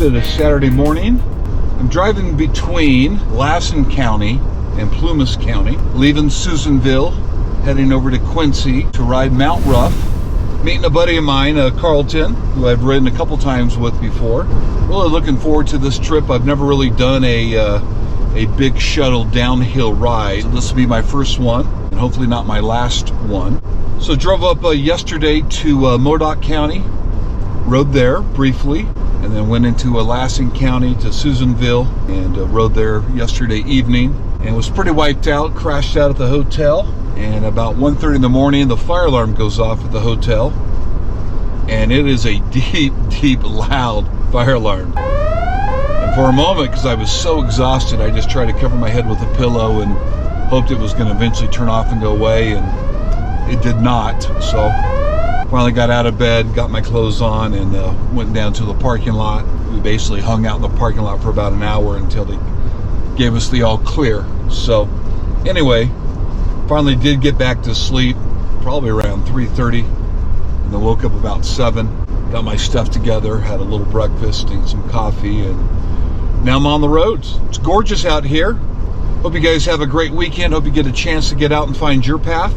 It is Saturday morning. I'm driving between Lassen County and Plumas County, leaving Susanville, heading over to Quincy to ride Mount Rough. Meeting a buddy of mine, Carlton, who I've ridden a couple times with before. Really looking forward to this trip. I've never really done a big shuttle downhill ride. So this will be my first one, and hopefully not my last one. So drove up yesterday to Modoc County, rode there briefly, and then went into Lassen County to Susanville and rode there yesterday evening, and was pretty wiped out. Crashed out at the hotel, and about 1:30 in the morning the fire alarm goes off at the hotel, and it is a deep loud fire alarm. And for a moment, because I was so exhausted, I just tried to cover my head with a pillow and hoped it was going to eventually turn off and go away, and it did not. So finally got out of bed, got my clothes on, and went down to the parking lot. We basically hung out in the parking lot for about an hour until they gave us the all clear. So anyway, finally did get back to sleep, probably around 3:30, and then woke up about 7, got my stuff together, had a little breakfast and some coffee, and now I'm on the roads. It's gorgeous out here. Hope you guys have a great weekend. Hope you get a chance to get out and find your path.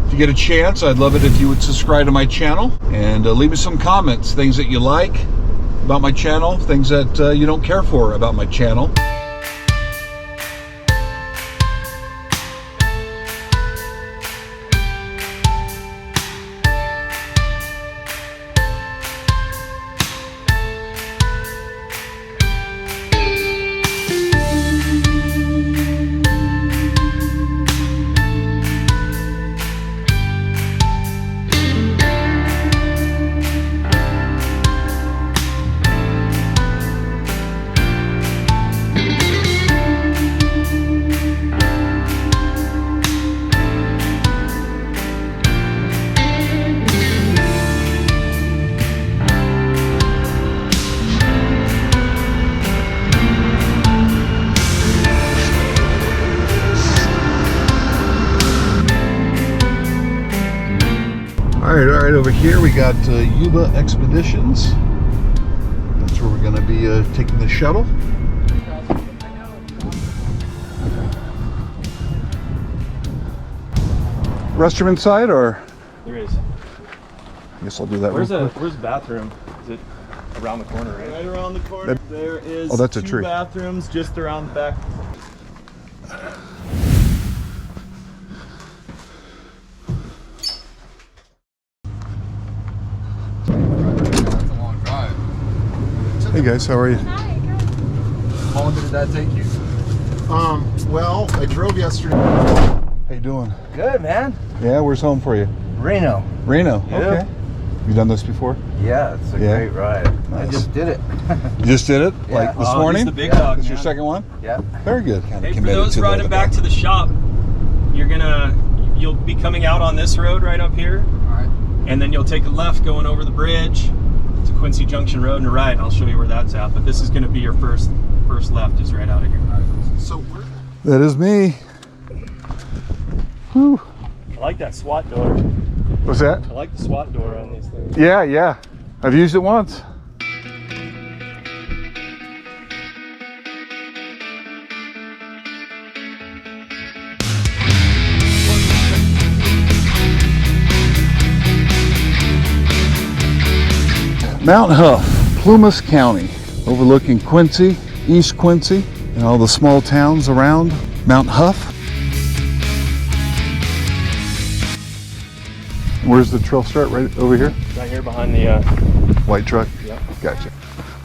If you get a chance, I'd love it if you would subscribe to my channel and leave me some comments, things that you like about my channel, things that you don't care for about my channel. All right, over here we got Yuba Expeditions. That's where we're going to be taking the shuttle. Restroom inside, or? There is. I guess I'll do that. Where's the bathroom? Is it around the corner, right? Right around the corner. There is that's a two tree. bathrooms just around the back. Hey guys, how are you? Hi, good. How long did that take you? Well, I drove yesterday. How you doing? Good, man. Yeah, where's home for you? Reno. Reno, Yeah. okay. You done this before? Yeah, it's a Yeah. great ride. Nice. I just did it. You just did it? Yeah. Like this Oh, morning? he's the big dog, This your man. second one? Yeah. Very good. Kind of Hey, for committed those to riding back to the shop, you'll be coming out on this road right up here, All right. and then you'll take a left going over the bridge to Quincy Junction Road and a right, and I'll show you where that's at. But this is going to be your first left, is right out of here. So where? That is me. Whew. I like that SWAT door. What's that? I like the SWAT door on these things. Yeah. I've used it once. Mount Hough, Plumas County, overlooking Quincy, East Quincy, and all the small towns around Mount Hough. Where's the trail start? Right over here? Right here behind the, White truck? yeah. Gotcha.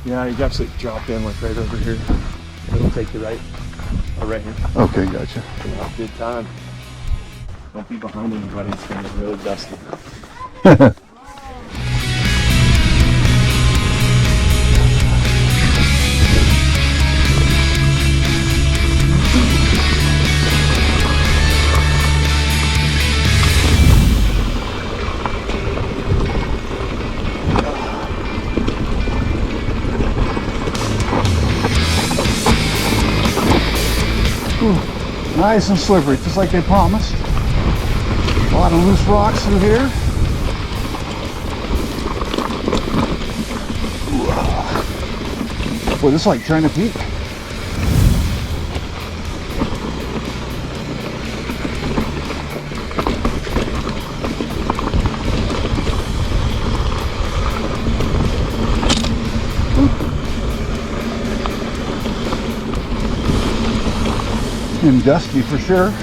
Yeah, you have to drop in like right over here. It'll take you right, or right here. Okay, gotcha. Yeah, good time. Don't be behind anybody, it's gonna be really dusty. Nice and slippery, just like they promised. A lot of loose rocks through here. Boy, this is like China Peak. And dusty for sure.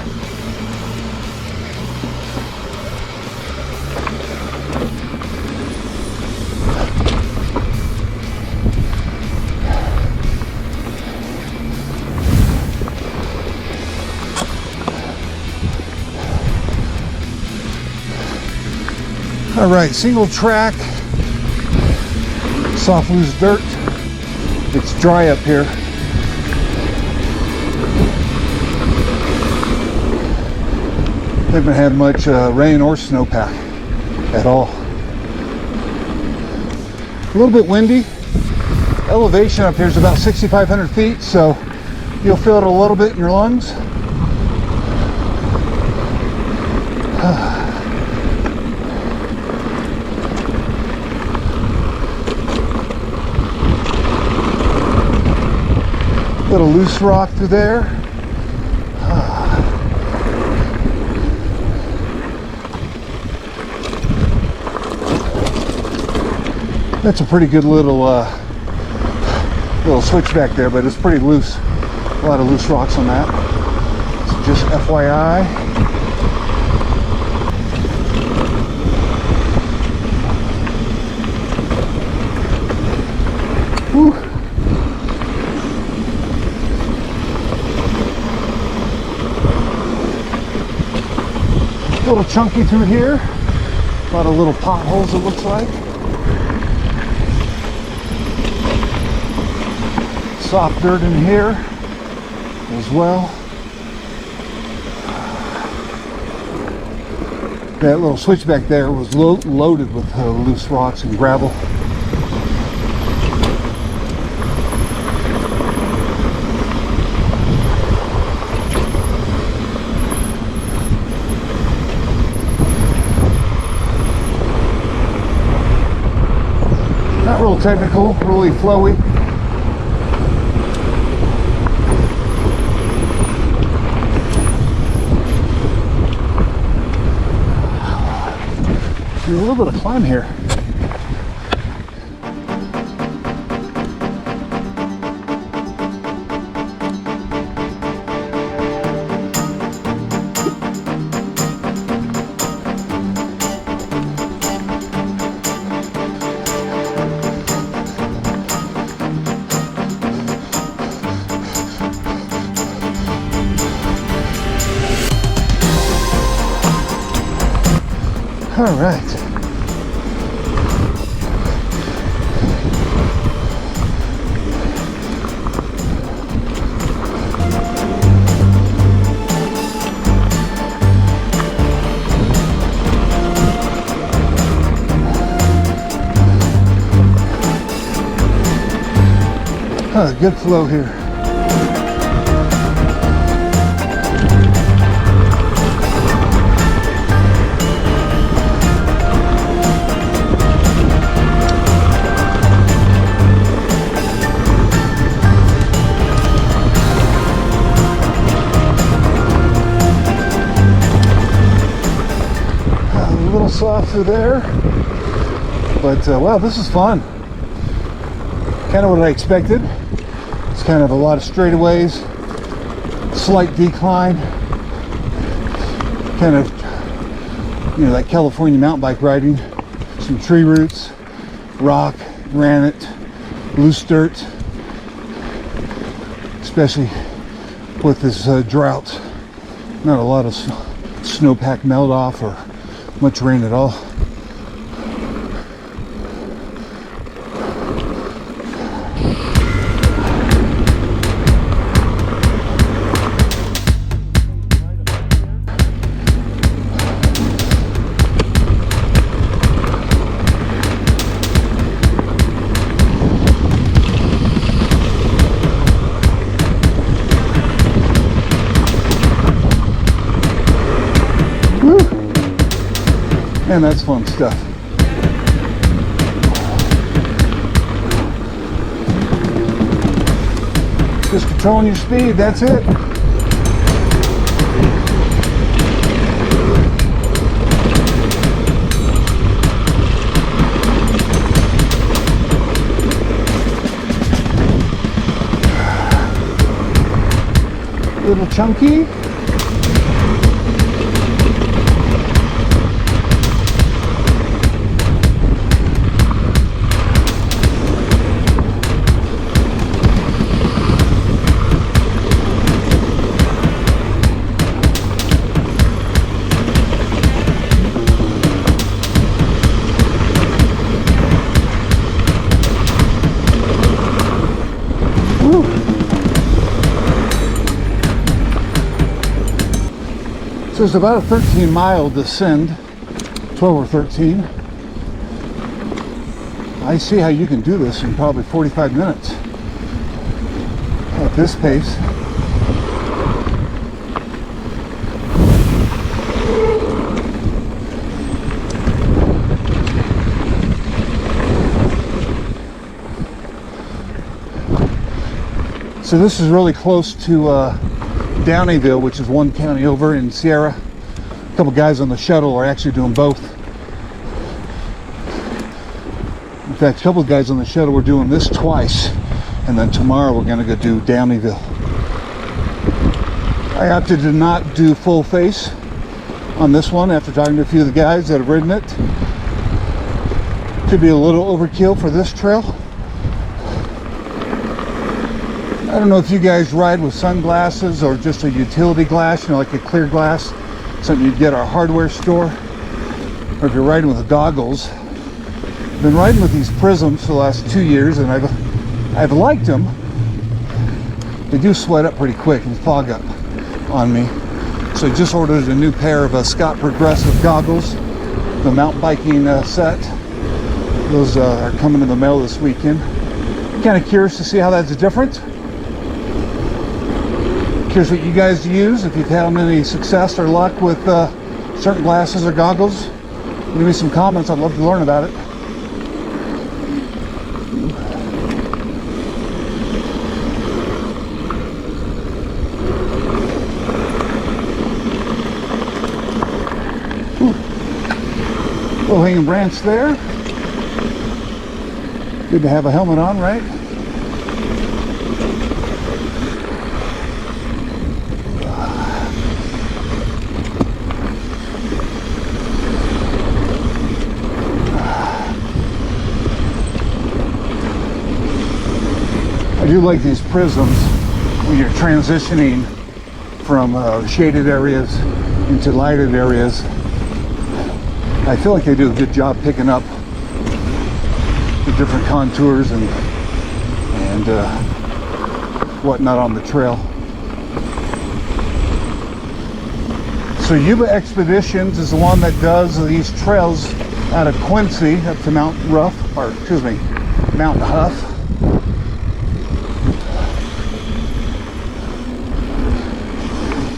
All right, single track, soft loose dirt. It's dry up here. Haven't had much rain or snowpack at all. A little bit windy. Elevation up here is about 6,500 feet, so you'll feel it a little bit in your lungs. Little loose rock through there. That's a pretty good little switchback there, but it's pretty loose. A lot of loose rocks on that. So just FYI. Whew. A little chunky through here. A lot of little potholes, it looks like. Soft dirt in here as well. That little switchback there was loaded with loose rocks and gravel. Not real technical, really flowy. There's a little bit of climb here. All right. Good flow here. A little soft through there, but wow, this is fun. Kind of what I expected. It's kind of a lot of straightaways, slight decline, kind of, you know, like California mountain bike riding. Some tree roots, rock, granite, loose dirt, especially with this drought. Not a lot of snowpack melt off or much rain at all. Man, that's fun stuff. Just controlling your speed, that's it. Little chunky. So it's about a 13-mile descend, 12 or 13. I see how you can do this in probably 45 minutes at this pace. So this is really close to Downeyville, which is one county over in Sierra. A couple guys on the shuttle are actually doing both. In fact, a couple of guys on the shuttle were doing this twice, and then tomorrow we're going to go do Downeyville. I opted to not do full face on this one after talking to a few of the guys that have ridden it. Could be a little overkill for this trail. I don't know if you guys ride with sunglasses or just a utility glass, you know, like a clear glass, something you'd get at our hardware store, or if you're riding with goggles. I've been riding with these prisms for the last 2 years, and I've liked them. They do sweat up pretty quick and fog up on me. So I just ordered a new pair of Scott Progressive goggles, the mountain biking set. Those are coming in the mail this weekend. Kind of curious to see how that's different. Curious what you guys use, if you've had any success or luck with certain glasses or goggles. Leave me some comments, I'd love to learn about it. Low hanging branch there. Good to have a helmet on, right? I do like these prisms when you're transitioning from shaded areas into lighted areas. I feel like they do a good job picking up the different contours and whatnot on the trail. So Yuba Expeditions is the one that does these trails out of Quincy up to Mount Hough.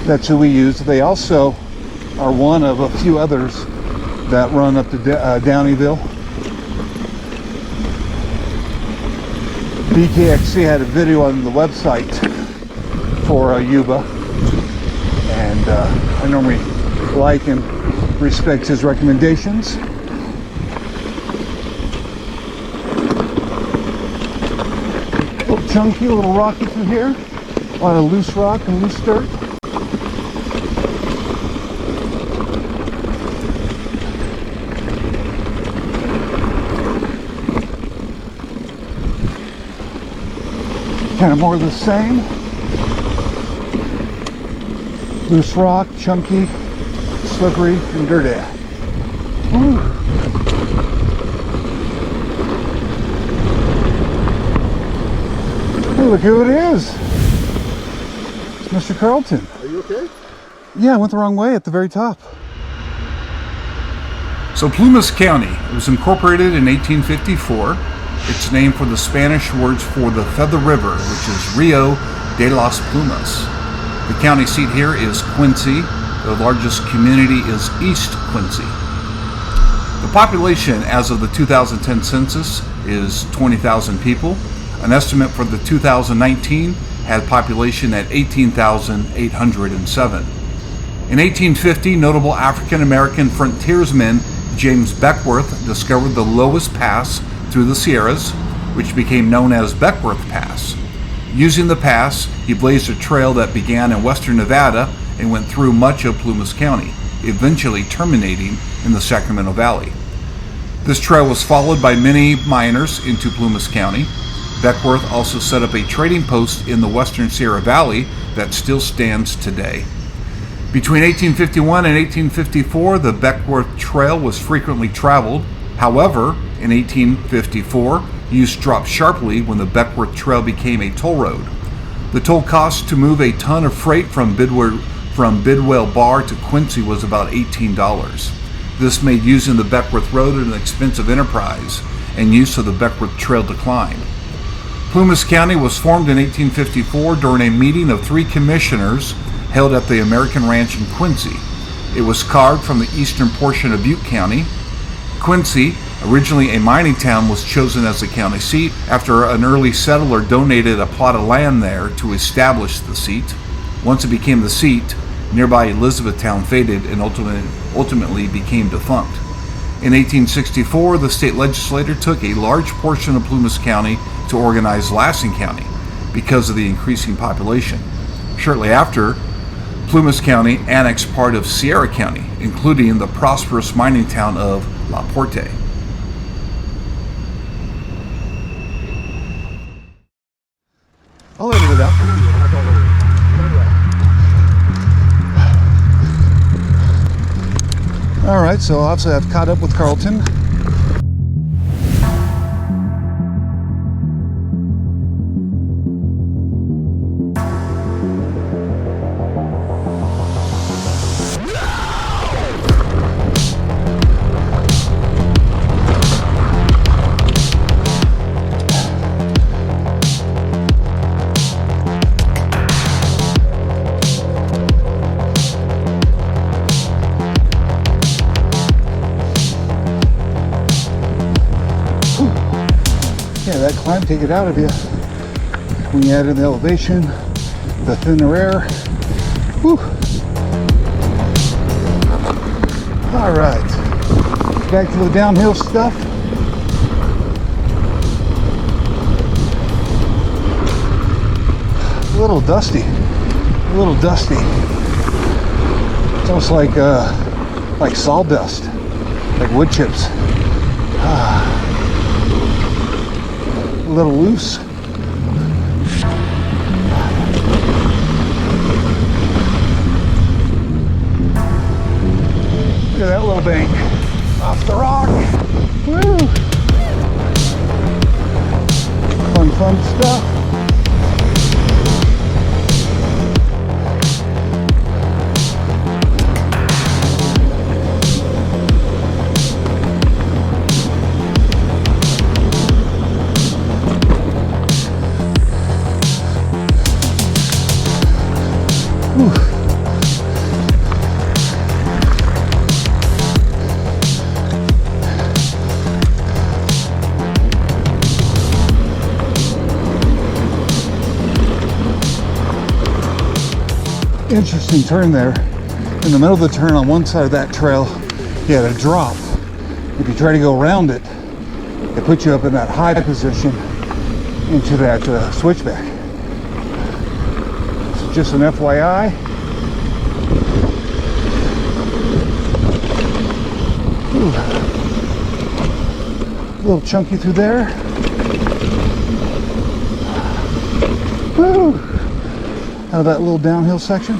That's who we use. They also are one of a few others that run up to Downeyville. BKXC had a video on the website for Yuba, and I normally like and respect his recommendations. A little chunky, a little rocky through here. A lot of loose rock and loose dirt. Kind of more of the same. Loose rock, chunky, slippery, and dirty. Ooh. Hey, look who it is. It's Mr. Carlton. Are you okay? Yeah, I went the wrong way at the very top. So Plumas County, it was incorporated in 1854. It's named for the Spanish words for the Feather River, which is Rio de las Plumas. The county seat here is Quincy. The largest community is East Quincy. The population as of the 2010 census is 20,000 people. An estimate for the 2019 had population at 18,807. In 1850, notable African-American frontiersman James Beckwourth discovered the lowest pass through the Sierras, which became known as Beckwourth Pass. Using the pass, he blazed a trail that began in western Nevada and went through much of Plumas County, eventually terminating in the Sacramento Valley. This trail was followed by many miners into Plumas County. Beckwourth also set up a trading post in the western Sierra Valley that still stands today. Between 1851 and 1854, the Beckwourth Trail was frequently traveled. However, in 1854, use dropped sharply when the Beckwourth Trail became a toll road. The toll cost to move a ton of freight from Bidwell Bar to Quincy was about $18. This made using the Beckwourth Road an expensive enterprise, and use of the Beckwourth Trail declined. Plumas County was formed in 1854 during a meeting of 3 commissioners held at the American Ranch in Quincy. It was carved from the eastern portion of Butte County. Quincy, originally a mining town, was chosen as the county seat after an early settler donated a plot of land there to establish the seat. Once it became the seat, nearby Elizabethtown faded and ultimately became defunct. In 1864, the state legislature took a large portion of Plumas County to organize Lassen County because of the increasing population. Shortly after, Plumas County annexed part of Sierra County, including the prosperous mining town of La Porte. I'll edit it out. All right, so obviously I've caught up with Carlton. Yeah, that climb take it out of you. When you add in the elevation, the thinner air. Whew. All right, back to the downhill stuff. A little dusty, a little dusty. It's almost like sawdust, like wood chips. A little loose. Look at that little bank off the rock. Woo! Fun stuff. Interesting turn there. In the middle of the turn on one side of that trail, you had a drop. If you try to go around it, it puts you up in that high position into that switchback. So just an FYI. Ooh. A little chunky through there. Woo! Out of that little downhill section.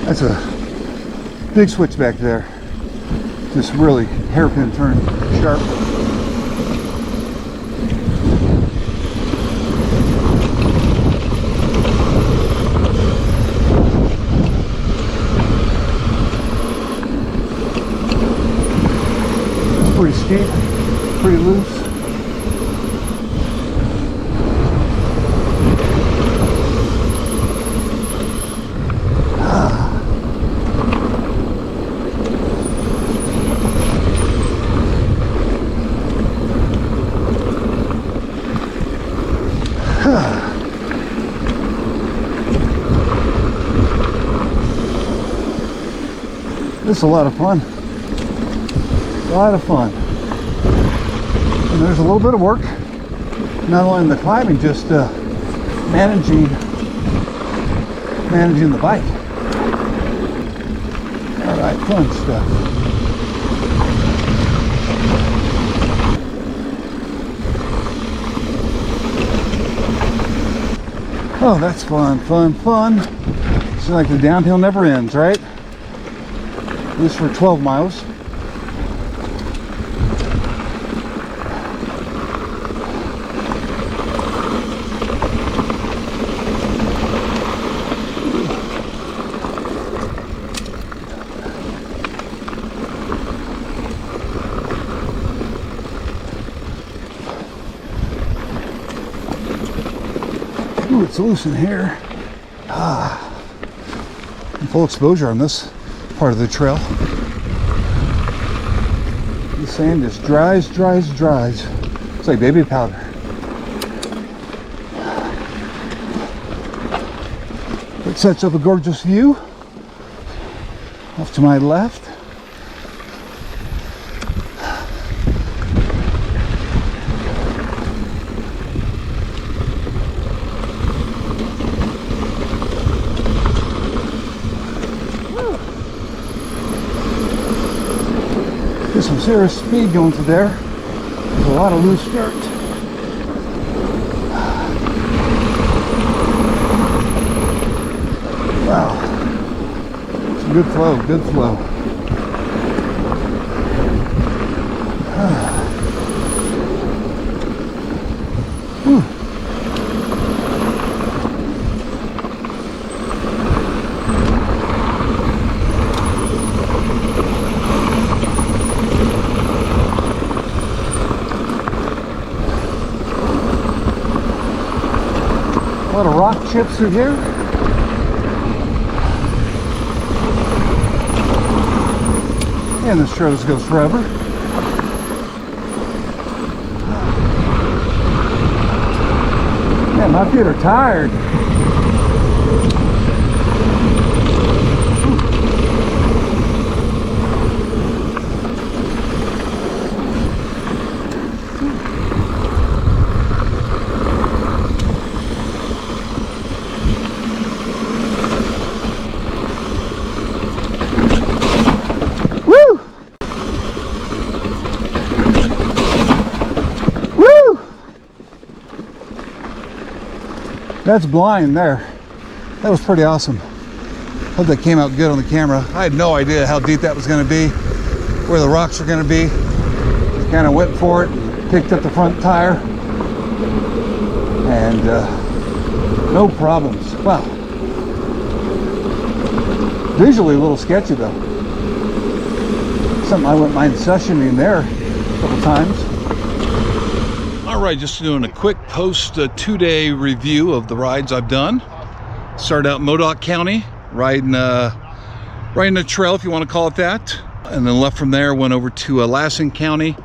That's a big switch back there. Just really hairpin turn, sharp. Pretty steep, pretty loose. This is a lot of fun. A lot of fun. And there's a little bit of work, not only in the climbing, just managing the bike. All right, fun stuff. Oh, that's fun, fun, fun. Seems like the downhill never ends, right? At least for 12 miles. Ooh, it's loose in here. Full exposure on this part of the trail. The sand just dries. It's like baby powder. It sets up a gorgeous view off to my left. Get some serious speed going through there. There's a lot of loose dirt. Wow. It's a good flow, good flow. Whew. A lot of rock chips through here. And this trail just goes forever. Man, my feet are tired. That's blind there. That was pretty awesome. Hope that came out good on the camera. I had no idea how deep that was going to be, where the rocks are going to be. Just kind of went for it, picked up the front tire, and no problems. Wow. Visually a little sketchy though. Something I wouldn't mind sessioning there a couple times. All right, just doing a quick post 2-day review of the rides I've done. Started out in Modoc County, riding a trail, if you want to call it that, and then left from there, went over to Lassen County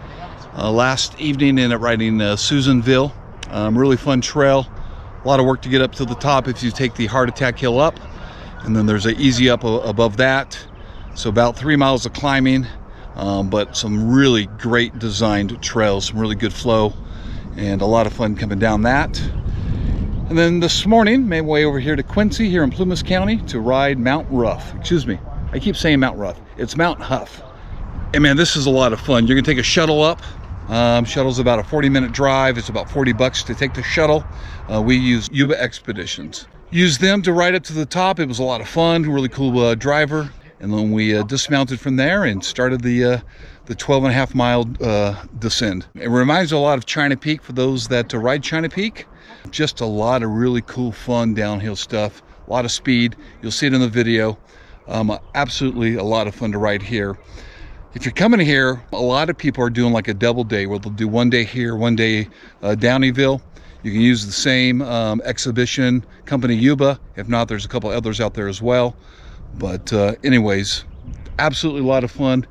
last evening, ended up riding Susanville. Really fun trail. A lot of work to get up to the top if you take the Heart Attack Hill up, and then there's an easy up above that. So about 3 miles of climbing, but some really great designed trails, some really good flow, and a lot of fun coming down that. And then this morning, made my way over here to Quincy, here in Plumas County, to ride Mount Rough. Excuse me, I keep saying Mount Rough. It's Mount Hough. And man, this is a lot of fun. You're gonna take a shuttle up. Shuttle's about a 40-minute drive. It's about $40 to take the shuttle. We use Yuba Expeditions. Used them to ride up to the top. It was a lot of fun, really cool driver. And then we dismounted from there and started the 12.5 mile descent. It reminds me a lot of China Peak for those that ride China Peak. Just a lot of really cool, fun downhill stuff. A lot of speed. You'll see it in the video. Absolutely a lot of fun to ride here. If you're coming here, a lot of people are doing like a double day where they'll do one day here, one day Downeyville. You can use the same exhibition company, Yuba. If not, there's a couple others out there as well. But anyways, absolutely a lot of fun.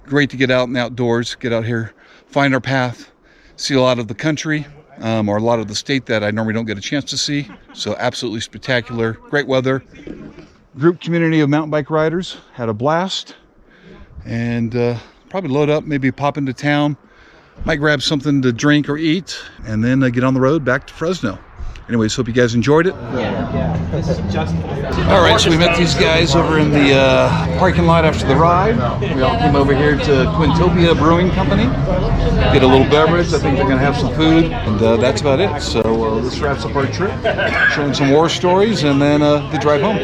Great to get out and outdoors, get out here, find our path, see a lot of the country, or a lot of the state that I normally don't get a chance to see. So absolutely spectacular, great weather. Group community of mountain bike riders, had a blast. And probably load up, maybe pop into town, might grab something to drink or eat, and then get on the road back to Fresno. Anyways, hope you guys enjoyed it. All right, so we met these guys over in the parking lot after the ride. We all came over here to Quintopia Brewing Company, get a little beverage. I think they're gonna have some food, and that's about it. So this wraps up our trip, showing some war stories, and then the drive home.